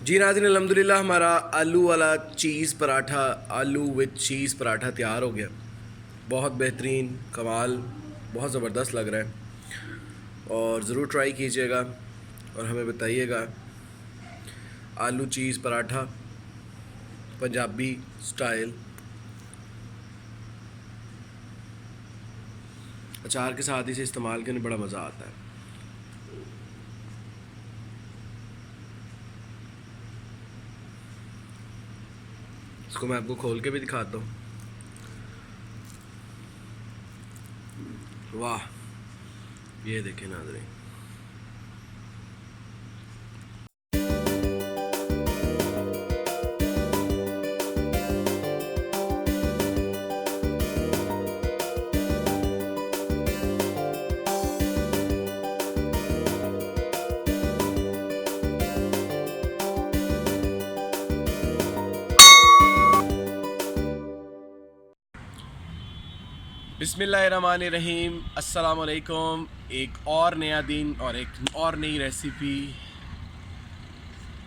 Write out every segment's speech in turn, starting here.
जी नाज़रीन, अल्हम्दुलिल्लाह हमारा आलू वाला चीज़ पराठा, आलू विद चीज़ पराठा तैयार हो गया। बहुत बेहतरीन, कमाल, बहुत ज़बरदस्त लग रहा है और ज़रूर ट्राई कीजिएगा और हमें बताइएगा। आलू चीज़ पराठा पंजाबी स्टाइल, अचार के साथ इसे इस्तेमाल करने बड़ा मज़ा आता है। इसको मैं आपको खोल के भी दिखाता हूँ। वाह, ये देखें नाज़रीन। बिस्मिल्लाहिर्रहमानिर्रहीम, अस्सलाम वालेकुम। एक और नया दिन और एक और नई रेसिपी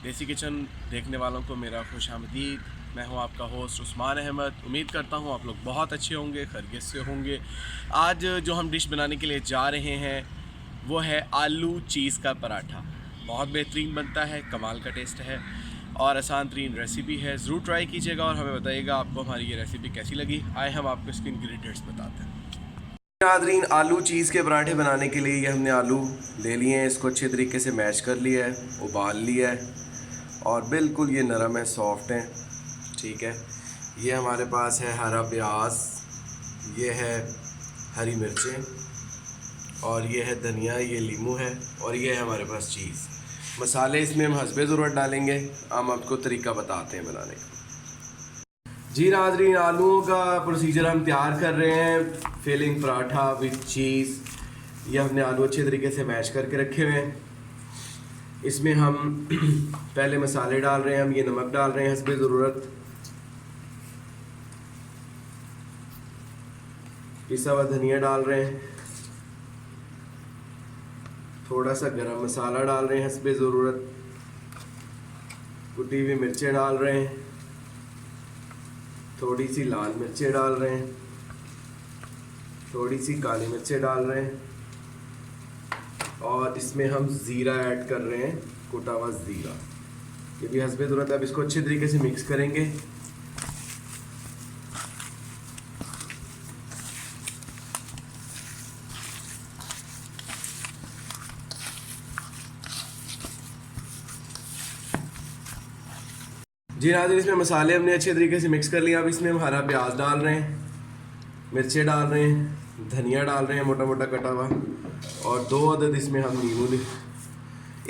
देसी किचन देखने वालों को मेरा खुशामदीद। मैं हूं आपका होस्ट उस्मान अहमद। उम्मीद करता हूं आप लोग बहुत अच्छे होंगे, खैरियत से होंगे। आज जो हम डिश बनाने के लिए जा रहे हैं वो है आलू चीज़ का पराठा। बहुत बेहतरीन बनता है, कमाल का टेस्ट है और आसान तरीन रेसिपी है। ज़रूर ट्राई कीजिएगा और हमें बताइएगा आपको हमारी ये रेसिपी कैसी लगी। आए हम आपको इसके इंग्रेडिएंट्स बताते हैं। नाज़रीन, आलू चीज़ के पराठे बनाने के लिए ये हमने आलू ले लिए हैं, इसको अच्छे तरीके से मैश कर लिया है, उबाल लिया है और बिल्कुल ये नरम है, सॉफ्ट है। ठीक है, ये हमारे पास है हरा प्याज, ये है हरी मिर्चें और ये है धनिया, ये लीमू है और ये है हमारे पास चीज़। मसाले इसमें हम हस्बे ज़रूरत डालेंगे। हम आपको तरीका बताते हैं बनाने का। जी नाज़रीन, आलूओं का प्रोसीजर हम तैयार कर रहे हैं। Filling paratha with cheese. ये हमने आलू अच्छे तरीके से मैश करके रखे हुए हैं। इसमें हम पहले मसाले डाल रहे हैं। हम ये नमक डाल रहे हैं हस्बे ज़रूरत, पिसा हुआ धनिया डाल रहे हैं, थोड़ा सा गरम मसाला डाल रहे हैं हस्बे ज़रूरत, कुटी हुई मिर्चें डाल रहे हैं, थोड़ी सी लाल मिर्चें डाल रहे हैं, थोड़ी सी काली मिर्चें डाल रहे हैं और इसमें हम ज़ीरा ऐड कर रहे हैं, कुटा हुआ ज़ीरा। ये भी हस्बे ज़रूरत है। अब इसको अच्छे तरीके से मिक्स करेंगे। जी नाज़रीन, इसमें मसाले हमने अच्छे तरीके से मिक्स कर लिया। अब इसमें हम हरा प्याज डाल रहे हैं, मिर्चें डाल रहे हैं, धनिया डाल रहे हैं मोटा मोटा कटा हुआ और 2 अदद इसमें हम नींबू,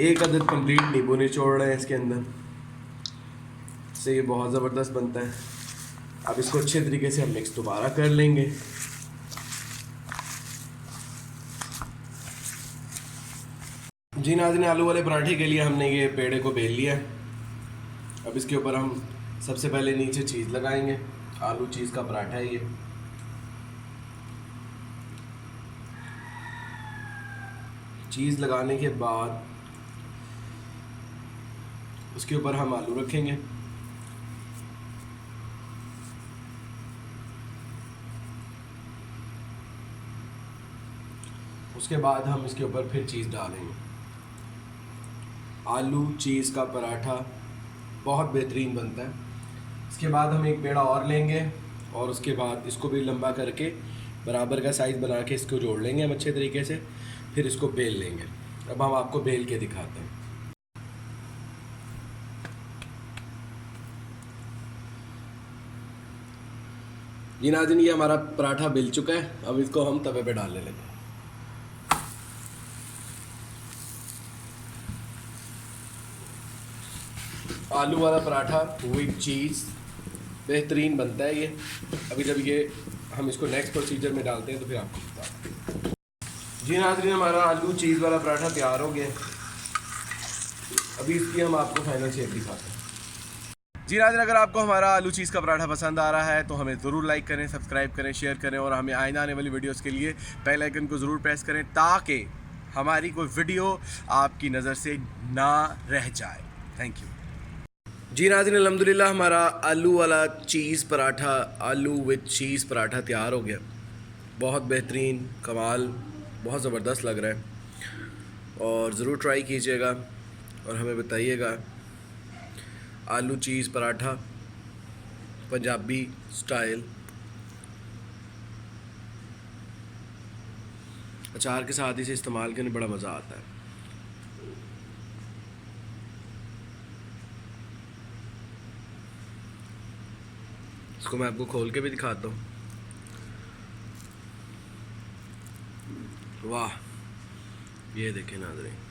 1 अदद कंप्लीट नींबू निचोड़ रहे हैं इसके अंदर। इससे ये बहुत ज़बरदस्त बनता है। अब इसको अच्छे तरीके से हम मिक्स दोबारा कर लेंगे। जी नाज़रीन, आलू वाले पराठे के लिए हमने ये पेड़े को बेल लिया है। अब इसके ऊपर हम सबसे पहले नीचे चीज़ लगाएंगे। आलू चीज़ का पराठा है ये। चीज़ लगाने के बाद उसके ऊपर हम आलू रखेंगे। उसके बाद हम इसके ऊपर फिर चीज़ डालेंगे। आलू चीज़ का पराठा बहुत बेहतरीन बनता है। इसके बाद हम एक पेड़ा और लेंगे और उसके बाद इसको भी लंबा करके बराबर का साइज़ बना के इसको जोड़ लेंगे हम अच्छे तरीके से। फिर इसको बेल लेंगे। अब हम आपको बेल के दिखाते हैं। जी नाज़रीन, ये हमारा पराठा बेल चुका है। अब इसको हम तवे पे डालने लगे। आलू वाला पराठा विद चीज़ बेहतरीन बनता है ये। अभी जब ये हम इसको नेक्स्ट प्रोसीजर में डालते हैं तो फिर आपको बताते हैं। जी नाज़रीन, हमारा आलू चीज़ वाला पराठा तैयार हो गया। अभी इसकी हम आपको फाइनल शेप दिखाते हैं। जी नाज़रीन, अगर आपको हमारा आलू चीज़ का पराठा पसंद आ रहा है तो हमें ज़रूर लाइक करें, सब्सक्राइब करें, शेयर करें और हमें आइंदा आने वाली वीडियोस के लिए बेल आइकन को ज़रूर प्रेस करें ताकि हमारी कोई वीडियो आपकी नज़र से ना रह जाए। Thank you. जी नाज़रीन, अल्हम्दुलिल्लाह हमारा आलू वाला चीज़ पराठा, आलू विद चीज़ पराठा तैयार हो गया। बहुत बेहतरीन, कमाल, बहुत ज़बरदस्त लग रहा है और ज़रूर ट्राई कीजिएगा और हमें बताइएगा। आलू चीज़ पराठा पंजाबी स्टाइल, अचार के साथ इसे इस्तेमाल करने बड़ा मज़ा आता है। इसको मैं आपको खोल के भी दिखाता हूँ। वाह, ये देखें नाज़रीन।